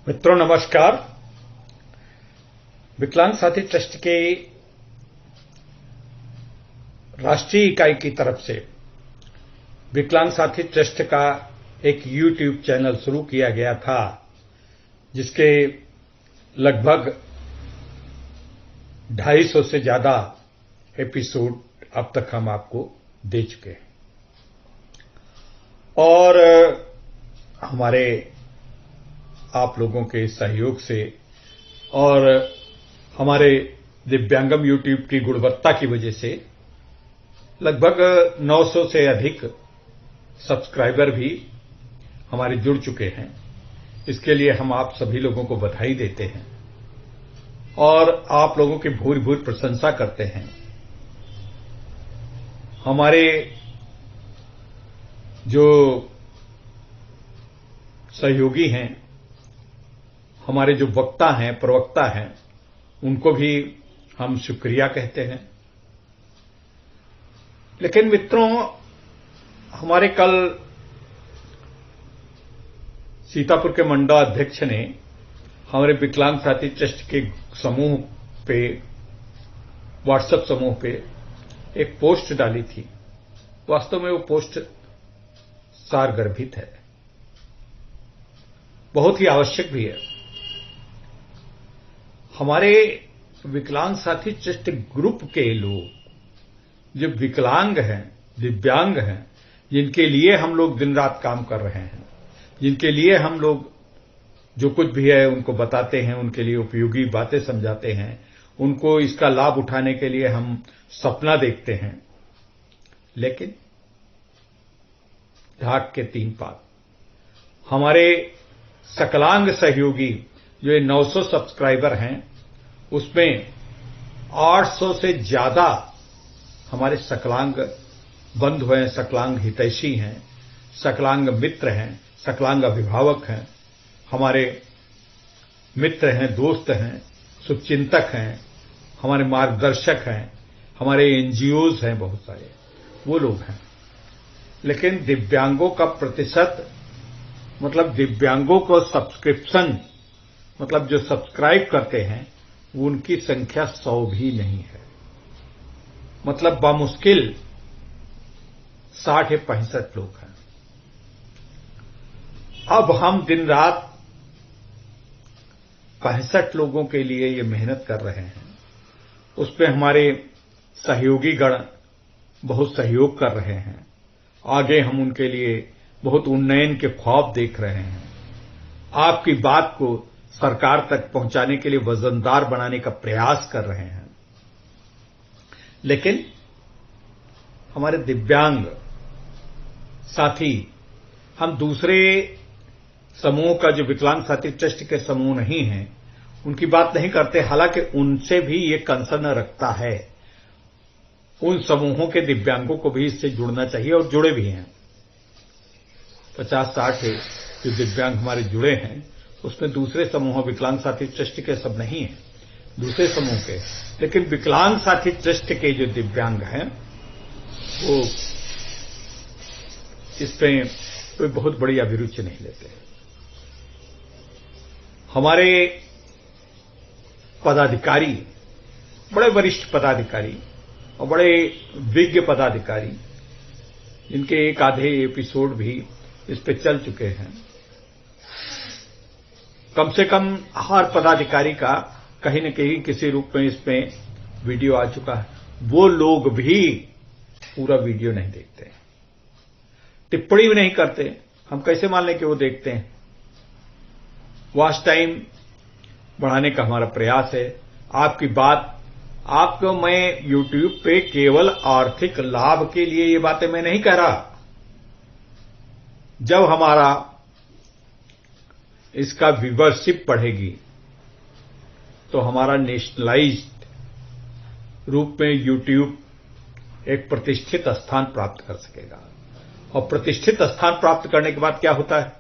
मित्रों नमस्कार। विकलांग साथी ट्रस्ट के राष्ट्रीय इकाई की तरफ से विकलांग साथी ट्रस्ट का एक यूट्यूब चैनल शुरू किया गया था, जिसके लगभग 250 से ज्यादा एपिसोड अब तक हम आपको दे चुके हैं और हमारे आप लोगों के सहयोग से और हमारे दिव्यांगम यूट्यूब की गुणवत्ता की वजह से लगभग 900 से अधिक सब्सक्राइबर भी हमारे जुड़ चुके हैं। इसके लिए हम आप सभी लोगों को बधाई देते हैं और आप लोगों की भूरि भूरि प्रशंसा करते हैं। हमारे जो सहयोगी हैं, हमारे जो वक्ता हैं, प्रवक्ता हैं, उनको भी हम शुक्रिया कहते हैं। लेकिन मित्रों, हमारे कल सीतापुर के मंडल अध्यक्ष ने हमारे विकलांग साथी ट्रस्ट के समूह पे, व्हाट्सएप समूह पे एक पोस्ट डाली थी। वास्तव में वो पोस्ट सारगर्भित है, बहुत ही आवश्यक भी है। हमारे विकलांग साथी ट्रस्ट ग्रुप के लोग जो विकलांग हैं, दिव्यांग हैं, जिनके लिए हम लोग दिन रात काम कर रहे हैं, जिनके लिए हम लोग जो कुछ भी है उनको बताते हैं, उनके लिए उपयोगी बातें समझाते हैं, उनको इसका लाभ उठाने के लिए हम सपना देखते हैं। लेकिन ढाक के 3 पात हमारे सकलांग सहयोगी जो ये 900 सब्सक्राइबर हैं, उसमें 800 से ज्यादा हमारे सकलांग बंधु हैं, सकलांग हितैषी हैं, सकलांग मित्र हैं, सकलांग अभिभावक हैं, हमारे मित्र हैं, दोस्त हैं, शुभचिंतक हैं, हमारे मार्गदर्शक हैं, हमारे एनजीओज हैं, बहुत सारे वो लोग हैं। लेकिन दिव्यांगों का प्रतिशत, मतलब दिव्यांगों को सब्सक्रिप्शन, मतलब जो सब्सक्राइब करते हैं, उनकी संख्या 100 भी नहीं है। मतलब बामुश्किल 60 या 65 लोग हैं। अब हम दिन रात 65 लोगों के लिए ये मेहनत कर रहे हैं। उसमें हमारे सहयोगी गण बहुत सहयोग कर रहे हैं। आगे हम उनके लिए बहुत उन्नयन के ख्वाब देख रहे हैं। आपकी बात को सरकार तक पहुंचाने के लिए वजनदार बनाने का प्रयास कर रहे हैं। लेकिन हमारे दिव्यांग साथी, हम दूसरे समूह का जो विकलांग साथी ट्रस्ट के समूह नहीं हैं, उनकी बात नहीं करते। हालांकि उनसे भी ये कंसर्न रखता है। उन समूहों के दिव्यांगों को भी इससे जुड़ना चाहिए और जुड़े भी हैं। 50-60 जो दिव्यांग हमारे जुड़े हैं, उसमें दूसरे समूह विकलांग साथी ट्रस्ट के सब नहीं है, दूसरे समूह के। लेकिन विकलांग साथी ट्रस्ट के जो दिव्यांग हैं, वो इसमें कोई बहुत बड़ी अभिरुचि नहीं लेते। हमारे पदाधिकारी, बड़े वरिष्ठ पदाधिकारी और बड़े विज्ञ पदाधिकारी, जिनके एक आधे एपिसोड भी इस पे चल चुके हैं, कम से कम हर पदाधिकारी का कहीं न कहीं किसी रूप में इसमें वीडियो आ चुका है। वो लोग भी पूरा वीडियो नहीं देखते, टिप्पणी भी नहीं करते। हम कैसे मान लें कि वो देखते हैं? वॉच टाइम बढ़ाने का हमारा प्रयास है। आपकी बात, आपको मैं यूट्यूब पे केवल आर्थिक लाभ के लिए ये बातें मैं नहीं कह रहा। जब हमारा इसका व्यूवरशिप बढ़ेगी तो हमारा नेशनलाइज्ड रूप में यूट्यूब एक प्रतिष्ठित स्थान प्राप्त कर सकेगा। और प्रतिष्ठित स्थान प्राप्त करने के बाद क्या होता है?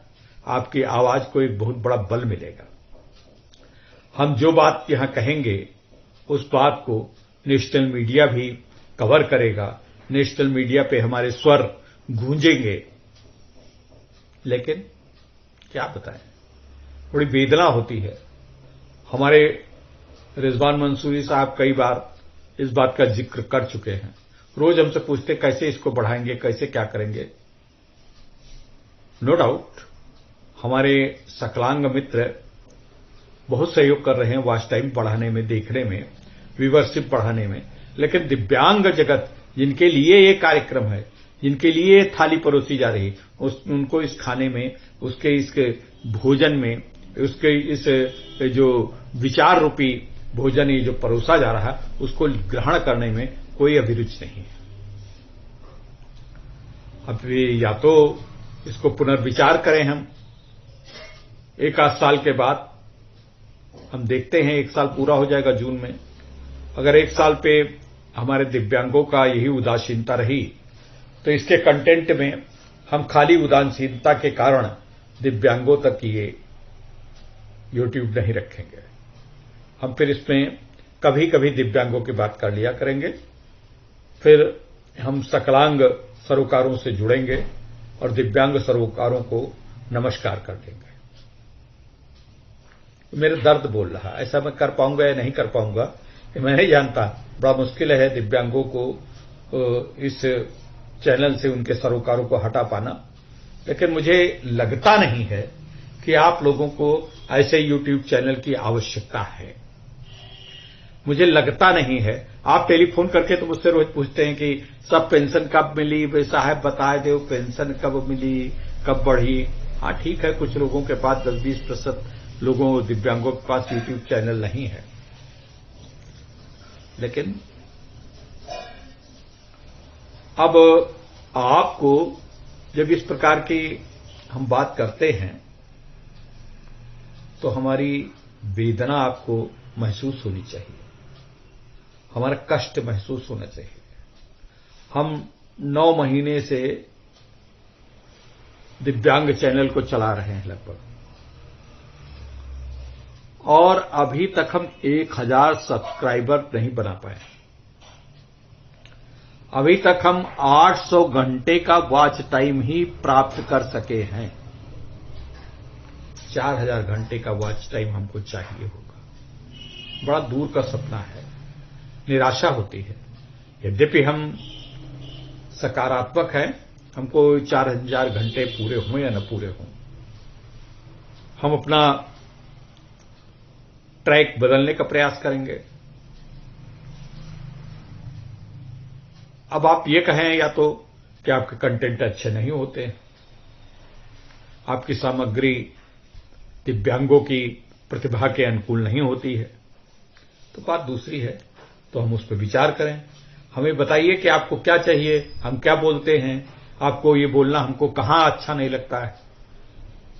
आपकी आवाज को एक बहुत बड़ा बल मिलेगा। हम जो बात यहां कहेंगे, उस बात को नेशनल मीडिया भी कवर करेगा। नेशनल मीडिया पे हमारे स्वर गूंजेंगे। लेकिन क्या बताएं, बड़ी वेदना होती है। हमारे रिजवान मंसूरी साहब कई बार इस बात का जिक्र कर चुके हैं। रोज हमसे पूछते कैसे इसको बढ़ाएंगे, कैसे क्या करेंगे। नो डाउट हमारे सकलांग मित्र बहुत सहयोग कर रहे हैं वॉच टाइम बढ़ाने में, देखने में, व्यूवरशिप बढ़ाने में। लेकिन दिव्यांग जगत जिनके लिए ये कार्यक्रम है, जिनके लिए थाली परोसी जा रही, उनको इस खाने में, उसके इस भोजन में, उसके इस जो विचार रूपी भोजन ये जो परोसा जा रहा है, उसको ग्रहण करने में कोई अभिरुचि नहीं है। अब या तो इसको पुनर्विचार करें हम, एक आध साल के बाद हम देखते हैं, एक साल पूरा हो जाएगा जून में। अगर एक साल पे हमारे दिव्यांगों का यही उदासीनता रही तो इसके कंटेंट में हम खाली उदासीनता के कारण दिव्यांगों तक ये यूट्यूब नहीं रखेंगे। हम फिर इसमें कभी कभी दिव्यांगों की बात कर लिया करेंगे, फिर हम सकलांग सरोकारों से जुड़ेंगे और दिव्यांग सरोकारों को नमस्कार कर देंगे। मेरा दर्द बोल रहा, ऐसा मैं कर पाऊंगा या नहीं कर पाऊंगा मैं नहीं जानता। बड़ा मुश्किल है दिव्यांगों को इस चैनल से, उनके सरोकारों को हटा पाना। लेकिन मुझे लगता नहीं है कि आप लोगों को ऐसे यूट्यूब चैनल की आवश्यकता है। मुझे लगता नहीं है। आप टेलीफोन करके तो मुझसे रोज पूछते हैं कि सब पेंशन कब मिली, वे साहब बता दो पेंशन कब मिली, कब बढ़ी। हाँ ठीक है, कुछ लोगों के पास 10-20% लोगों दिव्यांगों के पास यूट्यूब चैनल नहीं है। लेकिन अब आपको जब इस प्रकार की हम बात करते हैं तो हमारी वेदना आपको महसूस होनी चाहिए, हमारा कष्ट महसूस होना चाहिए। हम 9 महीने से दिव्यांग चैनल को चला रहे हैं लगभग, और अभी तक हम 1000 सब्सक्राइबर नहीं बना पाए। अभी तक हम 800 घंटे का वॉच टाइम ही प्राप्त कर सके हैं। 4000 घंटे का वॉच टाइम हमको चाहिए होगा। बड़ा दूर का सपना है, निराशा होती है। यद्यपि हम सकारात्मक हैं, हमको 4000 घंटे पूरे हों या न पूरे हों, हम अपना ट्रैक बदलने का प्रयास करेंगे। अब आप ये कहें या तो कि आपके कंटेंट अच्छे नहीं होते, आपकी सामग्री दिव्यांगों की प्रतिभा के अनुकूल नहीं होती है, तो बात दूसरी है। तो हम उस पर विचार करें। हमें बताइए कि आपको क्या चाहिए, हम क्या बोलते हैं, आपको ये बोलना हमको कहां अच्छा नहीं लगता है,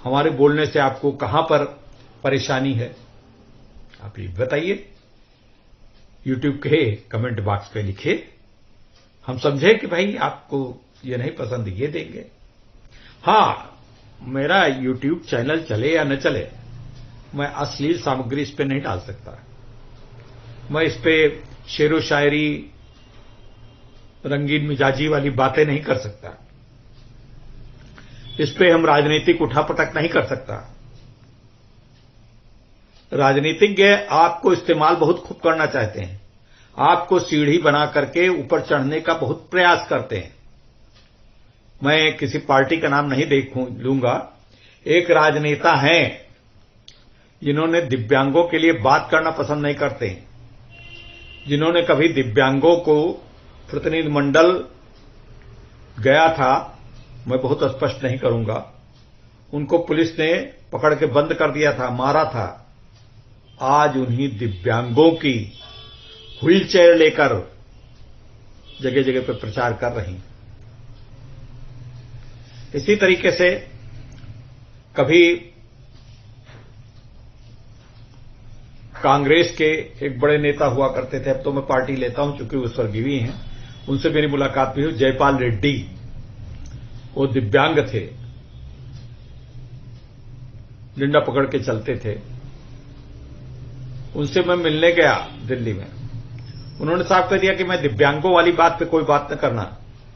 हमारे बोलने से आपको कहां पर परेशानी है, आप ये बताइए। यूट्यूब के कमेंट बॉक्स पे लिखिए, हम समझे कि भाई आपको ये नहीं पसंद, ये देंगे। हाँ, मेरा यूट्यूब चैनल चले या न चले, मैं अश्लील सामग्री इस पे नहीं डाल सकता। मैं इस पे शेरो शायरी, रंगीन मिजाजी वाली बातें नहीं कर सकता। इस पे हम राजनीतिक उठापटक नहीं कर सकता। राजनीतिज्ञ आपको इस्तेमाल बहुत खूब करना चाहते हैं, आपको सीढ़ी बना करके ऊपर चढ़ने का बहुत प्रयास करते हैं। मैं किसी पार्टी का नाम नहीं लूंगा। एक राजनेता हैं जिन्होंने दिव्यांगों के लिए बात करना पसंद नहीं करते, जिन्होंने कभी दिव्यांगों को प्रतिनिधिमंडल गया था, मैं बहुत स्पष्ट नहीं करूंगा, उनको पुलिस ने पकड़ के बंद कर दिया था, मारा था। आज उन्हीं दिव्यांगों की व्हीलचेयर लेकर जगह जगह पर प्रचार कर रही। इसी तरीके से कभी कांग्रेस के एक बड़े नेता हुआ करते थे, अब तो मैं पार्टी लेता हूं चूंकि वो स्वर्गीय हैं, उनसे मेरी मुलाकात भी हुई, जयपाल रेड्डी। वो दिव्यांग थे, डंडा पकड़ के चलते थे। उनसे मैं मिलने गया दिल्ली में, उन्होंने साफ कर दिया कि मैं दिव्यांगों वाली बात पे कोई बात न करना,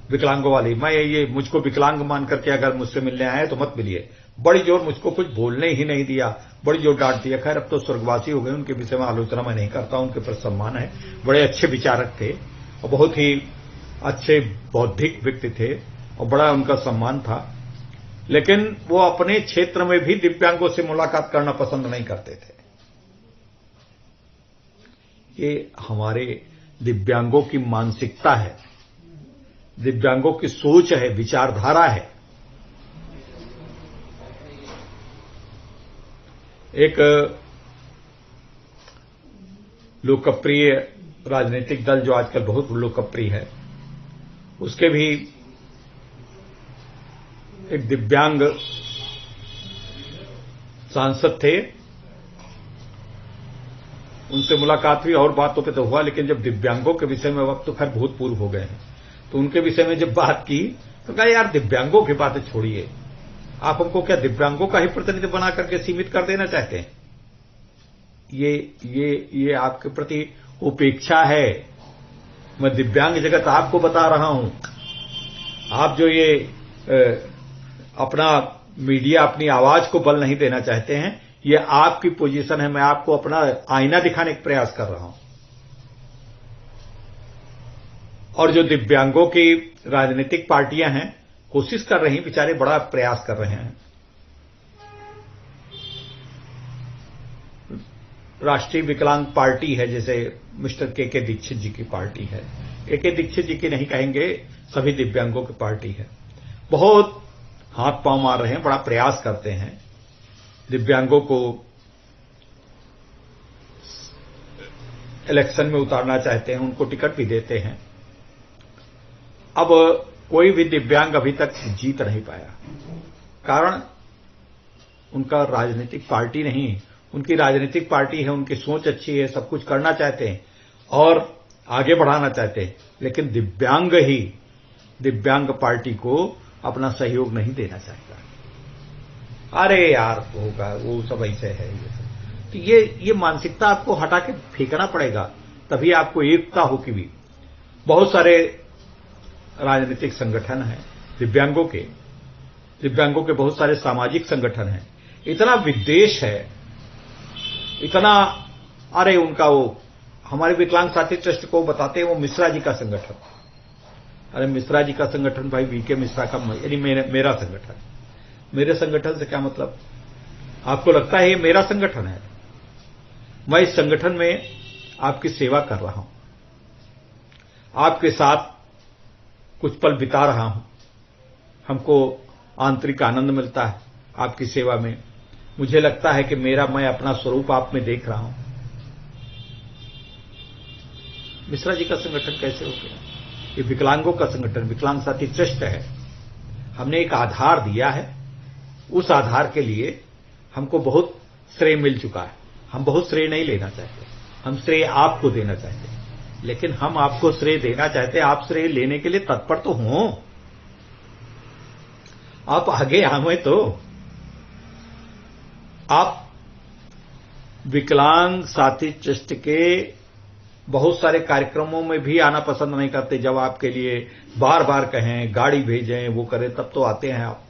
विकलांगों वाली। मैं ये मुझको विकलांग मान करके अगर मुझसे मिलने आए तो मत मिलिए। बड़ी जोर मुझको कुछ बोलने ही नहीं दिया, बड़ी जोर डांट दिया। खैर अब तो स्वर्गवासी हो गए, उनके विषय में आलोचना मैं नहीं करता, उनके प्रति सम्मान है। बड़े अच्छे विचारक थे और बहुत ही अच्छे बौद्धिक व्यक्ति थे और बड़ा उनका सम्मान था। लेकिन वो अपने क्षेत्र में भी दिव्यांगों से मुलाकात करना पसंद नहीं करते थे। ये हमारे दिव्यांगों की मानसिकता है, दिव्यांगों की सोच है, विचारधारा है। एक लोकप्रिय राजनीतिक दल जो आजकल बहुत लोकप्रिय है, उसके भी एक दिव्यांग सांसद थे। उनसे मुलाकात हुई और बातों पे तो हुआ, लेकिन जब दिव्यांगों के विषय में, वक्त तो खैर बहुत पूर्व हो गए हैं, तो उनके विषय में जब बात की तो कहा यार दिव्यांगों की बातें छोड़िए, आप हमको क्या दिव्यांगों का ही प्रतिनिधि बना करके सीमित कर देना चाहते हैं? ये आपके प्रति उपेक्षा है। मैं दिव्यांग जगत आपको बता रहा हूं। आप जो ये अपना मीडिया, अपनी आवाज को बल नहीं देना चाहते हैं, ये आपकी पोजीशन है। मैं आपको अपना आईना दिखाने का प्रयास कर रहा हूं। और जो दिव्यांगों की राजनीतिक पार्टियां हैं, कोशिश कर रही, बेचारे बड़ा प्रयास कर रहे हैं। राष्ट्रीय विकलांग पार्टी है, जैसे मिस्टर के दीक्षित जी की पार्टी है। के दीक्षित जी की नहीं कहेंगे, सभी दिव्यांगों की पार्टी है। बहुत हाथ पांव मार रहे हैं, बड़ा प्रयास करते हैं, दिव्यांगों को इलेक्शन में उतारना चाहते हैं, उनको टिकट भी देते हैं। अब कोई भी दिव्यांग अभी तक जीत नहीं पाया। कारण उनका राजनीतिक पार्टी नहीं, उनकी राजनीतिक पार्टी है, उनकी सोच अच्छी है, सब कुछ करना चाहते हैं और आगे बढ़ाना चाहते हैं, लेकिन दिव्यांग पार्टी को अपना सहयोग नहीं देना चाहता। अरे यार होगा, वो सब ऐसे है। तो ये मानसिकता आपको हटा के फेंकना पड़ेगा, तभी आपको एकता होगी भी। बहुत सारे राजनीतिक संगठन हैं दिव्यांगों के बहुत सारे सामाजिक संगठन हैं। इतना विद्वेष है, इतना, अरे उनका वो हमारे विकलांग साथी ट्रस्ट को बताते हैं, वो मिश्रा जी का संगठन। अरे मिश्रा जी का संगठन भाई वीके मिश्रा का, यानी मेरा संगठन। मेरे संगठन से क्या मतलब? आपको लगता है ये मेरा संगठन है? मैं इस संगठन में आपकी सेवा कर रहा हूं, आपके साथ कुछ पल बिता रहा हूं, हमको आंतरिक आनंद मिलता है आपकी सेवा में। मुझे लगता है कि मैं अपना स्वरूप आप में देख रहा हूं। मिश्रा जी का संगठन कैसे हो गया? ये विकलांगों का संगठन, विकलांग साथी ट्रस्ट है। हमने एक आधार दिया है, उस आधार के लिए हमको बहुत श्रेय मिल चुका है। हम बहुत श्रेय नहीं लेना चाहते, हम श्रेय आपको देना चाहते हैं। लेकिन हम आपको श्रेय देना चाहते हैं, आप श्रेय लेने के लिए तत्पर तो हों, आप आगे आवे तो। आप विकलांग साथी ट्रस्ट के बहुत सारे कार्यक्रमों में भी आना पसंद नहीं करते। जब आपके लिए बार बार कहें, गाड़ी भेजें, वो करें, तब तो आते हैं आप।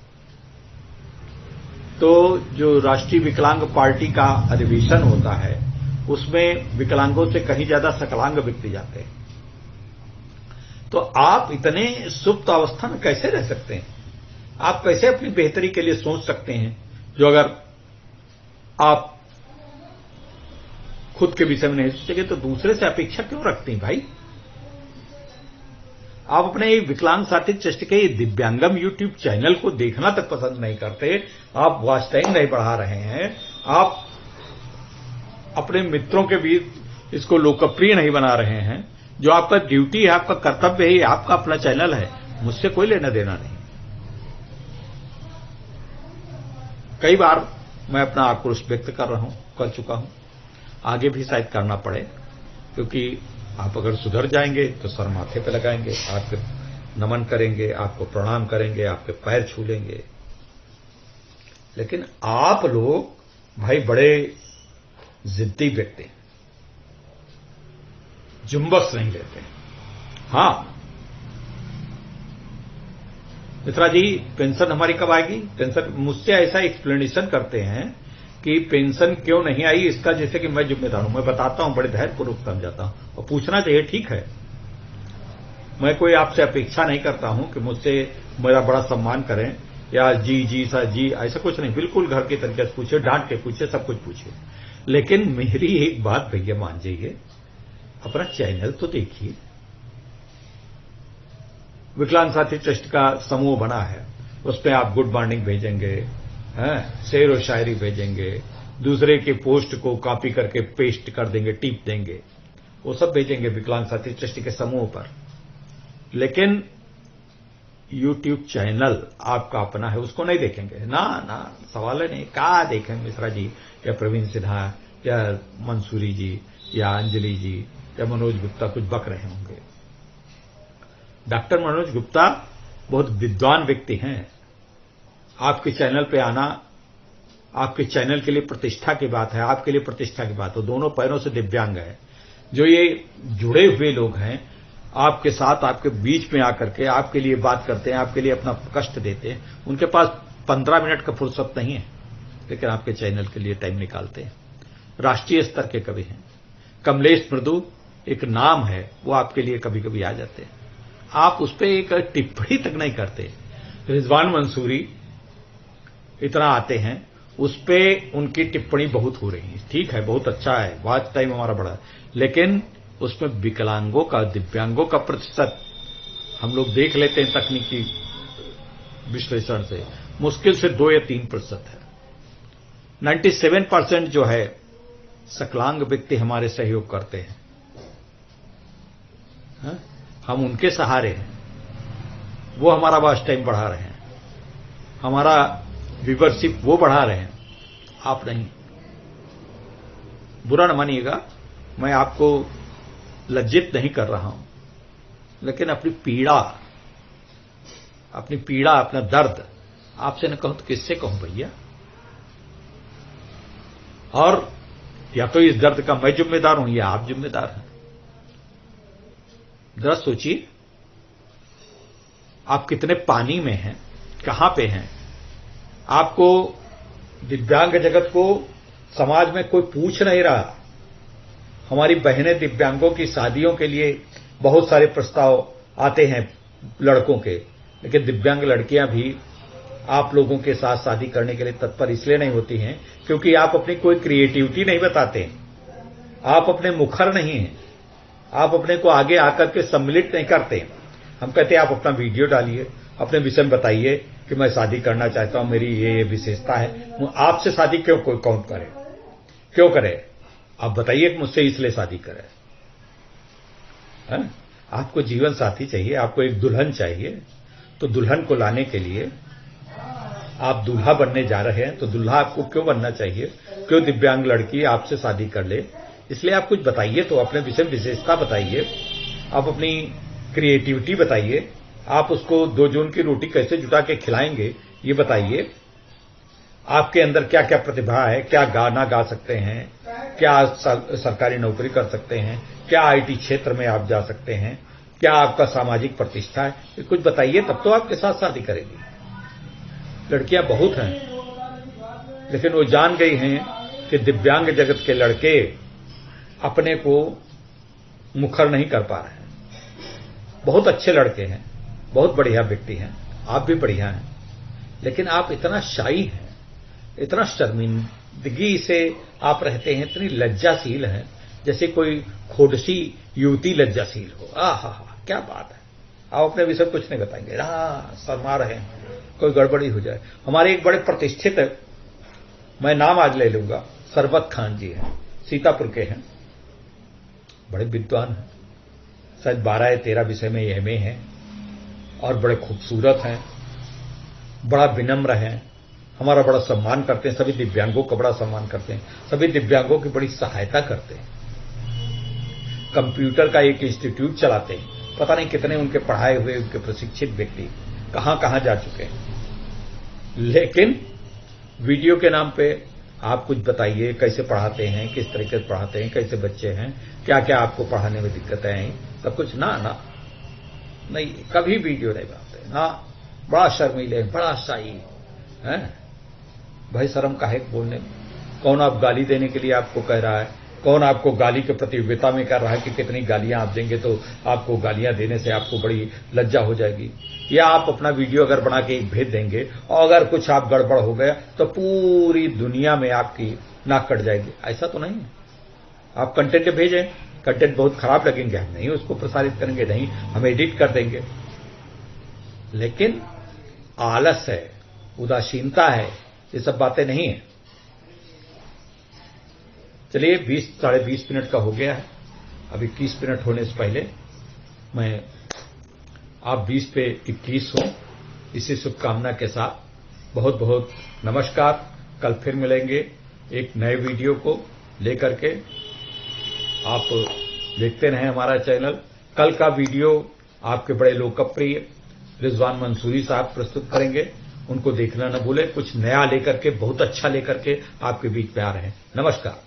तो जो राष्ट्रीय विकलांग पार्टी का अधिवेशन होता है, उसमें विकलांगों से कहीं ज्यादा सकलांग व्यक्ति जाते हैं। तो आप इतने सुप्त अवस्था में कैसे रह सकते हैं? आप कैसे अपनी बेहतरी के लिए सोच सकते हैं, जो अगर आप खुद के विषय में नहीं सोचेंगे तो दूसरे से अपेक्षा क्यों रखते हैं भाई? आप अपने विकलांग साथी ट्रस्ट के दिव्यांगम यूट्यूब चैनल को देखना तक पसंद नहीं करते, आप वॉच टाइम नहीं बढ़ा रहे हैं, आप अपने मित्रों के बीच इसको लोकप्रिय नहीं बना रहे हैं। जो आपका ड्यूटी है, आपका कर्तव्य है, आपका अपना चैनल है, मुझसे कोई लेना देना नहीं। कई बार मैं अपना आक्रोश व्यक्त कर चुका हूं, आगे भी शायद करना पड़े, क्योंकि आप अगर सुधर जाएंगे तो सर माथे पे लगाएंगे, आपके नमन करेंगे, आपको प्रणाम करेंगे, आपके पैर छू लेंगे। लेकिन आप लोग भाई बड़े जिद्दी व्यक्ति, जुम्बस नहीं लेते। हां मित्रा जी, पेंशन हमारी कब आएगी? पेंशन मुझसे ऐसा एक्सप्लेनेशन करते हैं कि पेंशन क्यों नहीं आई, इसका जैसे कि मैं जिम्मेदार हूं, मैं बताता हूं, बड़े धैर्यपूर्वक समझाता हूं और पूछना चाहिए, ठीक है। मैं कोई आपसे अपेक्षा नहीं करता हूं कि मुझसे मेरा बड़ा सम्मान करें या जी सर जी, ऐसा कुछ नहीं, बिल्कुल घर के तरीके से पूछिए, डांट के पूछिए, सब कुछ पूछिए। लेकिन मेरी एक बात भैया मान जाइए, अपना चैनल तो देखिए। विकलांग साथी ट्रस्ट का समूह बना है, उसमें आप गुड मॉर्निंग भेजेंगे, शेर और शायरी भेजेंगे, दूसरे के पोस्ट को कॉपी करके पेस्ट कर देंगे, टिप देंगे, वो सब भेजेंगे विकलांग साथी ट्रस्ट के समूह पर। लेकिन यूट्यूब चैनल आपका अपना है, उसको नहीं देखेंगे ना, सवाल है नहीं। क्या देखेंगे मिश्रा जी या प्रवीण सिन्हा या मंसूरी जी या अंजलि जी या मनोज गुप्ता कुछ बक रहे होंगे। डॉक्टर मनोज गुप्ता बहुत विद्वान व्यक्ति हैं। आपके चैनल पे आना आपके चैनल के लिए प्रतिष्ठा की बात है, आपके लिए प्रतिष्ठा की बात है। दोनों पैरों से दिव्यांग है। जो ये जुड़े हुए लोग हैं आपके साथ, आपके बीच में आकर के आपके लिए बात करते हैं, आपके लिए अपना कष्ट देते हैं, उनके पास 15 मिनट का फुर्सत नहीं है, लेकिन आपके चैनल के लिए टाइम निकालते हैं। राष्ट्रीय स्तर के कवि हैं, कमलेश मृदु एक नाम है, वो आपके लिए कभी कभी आ जाते हैं। आप उस पर एक टिप्पणी तक नहीं करते। रिजवान मंसूरी इतना आते हैं, उस पे उनकी टिप्पणी बहुत हो रही है, ठीक है, बहुत अच्छा है, वॉच टाइम हमारा बड़ा है, लेकिन उसमें विकलांगों का, दिव्यांगों का प्रतिशत हम लोग देख लेते हैं तकनीकी विश्लेषण से, मुश्किल से 2 या 3% है। 97% जो है सकलांग व्यक्ति हमारे सहयोग करते हैं। हम उनके सहारे हैं, वो हमारा वॉच टाइम बढ़ा रहे हैं, हमारा व्यूवरशिप वो बढ़ा रहे हैं, आप नहीं। बुरा न मानिएगा, मैं आपको लज्जित नहीं कर रहा हूं, लेकिन अपनी पीड़ा, अपना दर्द आपसे न कहूं तो किससे कहूं भैया। और या तो इस दर्द का मैं जिम्मेदार हूं या आप जिम्मेदार हैं। जरा सोचिए, आप कितने पानी में हैं, कहां पे हैं। आपको दिव्यांग जगत को समाज में कोई पूछ नहीं रहा। हमारी बहनें दिव्यांगों की शादियों के लिए बहुत सारे प्रस्ताव आते हैं लड़कों के, लेकिन दिव्यांग लड़कियां भी आप लोगों के साथ शादी करने के लिए तत्पर इसलिए नहीं होती हैं क्योंकि आप अपनी कोई क्रिएटिविटी नहीं बताते, आप अपने मुखर नहीं हैं, आप अपने को आगे आकर के सम्मिलित नहीं करते। हम कहते हैं आप अपना वीडियो डालिए, अपने विषय में बताइए कि मैं शादी करना चाहता हूं, मेरी ये विशेषता है। आपसे शादी क्यों कोई कौन करे, क्यों करे? आप बताइए कि मुझसे इसलिए शादी करे। आपको जीवन साथी चाहिए, आपको एक दुल्हन चाहिए, तो दुल्हन को लाने के लिए आप दूल्हा बनने जा रहे हैं, तो दूल्हा आपको क्यों बनना चाहिए? क्यों दिव्यांग लड़की आपसे शादी कर ले? इसलिए आप कुछ बताइए, तो अपने विषय विशेषता बताइए, आप अपनी क्रिएटिविटी बताइए, आप उसको 2 जून की रोटी कैसे जुटा के खिलाएंगे ये बताइए। आपके अंदर क्या क्या प्रतिभा है, क्या गाना गा सकते हैं, क्या सरकारी नौकरी कर सकते हैं, क्या आईटी क्षेत्र में आप जा सकते हैं, क्या आपका सामाजिक प्रतिष्ठा है, ये कुछ बताइए, तब तो आपके साथ शादी करेगी। लड़कियां बहुत हैं, लेकिन वो जान गई हैं कि दिव्यांग जगत के लड़के अपने को मुखर नहीं कर पा रहे हैं। बहुत अच्छे लड़के हैं, बहुत बढ़िया व्यक्ति हैं, आप भी बढ़िया हैं, लेकिन आप इतना शाई हैं, इतना शर्मिंदगी से आप रहते हैं, इतनी लज्जाशील हैं, जैसे कोई खोडसी युवती लज्जाशील हो। आहा, क्या बात है। आप अपने विषय कुछ नहीं बताएंगे, शर्मा रहे हैं, कोई गड़बड़ी हो जाए। हमारे एक बड़े प्रतिष्ठित, मैं नाम आज ले लूंगा, सरबत खान जी हैं, सीतापुर के हैं, बड़े विद्वान हैं, शायद 12 या 13 विषय में एमए हैं और बड़े खूबसूरत हैं, बड़ा विनम्र हैं, हमारा बड़ा सम्मान करते हैं, सभी दिव्यांगों का बड़ा सम्मान करते हैं, सभी दिव्यांगों की बड़ी सहायता करते हैं। कंप्यूटर का एक इंस्टीट्यूट चलाते हैं, पता नहीं कितने उनके पढ़ाए हुए, उनके प्रशिक्षित व्यक्ति कहां कहां जा चुके हैं। लेकिन वीडियो के नाम पे आप कुछ बताइए, कैसे पढ़ाते हैं, किस तरीके से पढ़ाते हैं, कैसे बच्चे हैं, क्या क्या आपको पढ़ाने में दिक्कतें आई, सब कुछ ना नहीं, कभी वीडियो नहीं बनाते ना। बड़ा शर्मीले, बड़ा शाही है, भाई शर्म काहे बोलने में। कौन आप गाली देने के लिए आपको कह रहा है, कौन आपको गाली के प्रतियोगिता में कर रहा है कि कितनी गालियां आप देंगे तो आपको गालियां देने से आपको बड़ी लज्जा हो जाएगी, या आप अपना वीडियो अगर बना के भेज देंगे और अगर कुछ आप गड़बड़ हो गया तो पूरी दुनिया में आपकी नाक कट जाएगी। ऐसा तो नहीं है। आप कंटेंट भेजें, कंटेंट बहुत खराब लगेंगे, हम नहीं उसको प्रसारित करेंगे, नहीं हम एडिट कर देंगे, लेकिन आलस है, उदासीनता है, ये सब बातें नहीं है। चलिए 20 साढ़े 20 मिनट का हो गया है, अब 21 मिनट होने से पहले मैं आप 20 पे 21 हो, इसी शुभकामना के साथ बहुत बहुत नमस्कार। कल फिर मिलेंगे एक नए वीडियो को लेकर के। आप देखते रहें हमारा चैनल। कल का वीडियो आपके बड़े लोकप्रिय रिजवान मंसूरी साहब प्रस्तुत करेंगे, उनको देखना न भूलें। कुछ नया लेकर के, बहुत अच्छा लेकर के आपके बीच में आ रहे हैं। नमस्कार।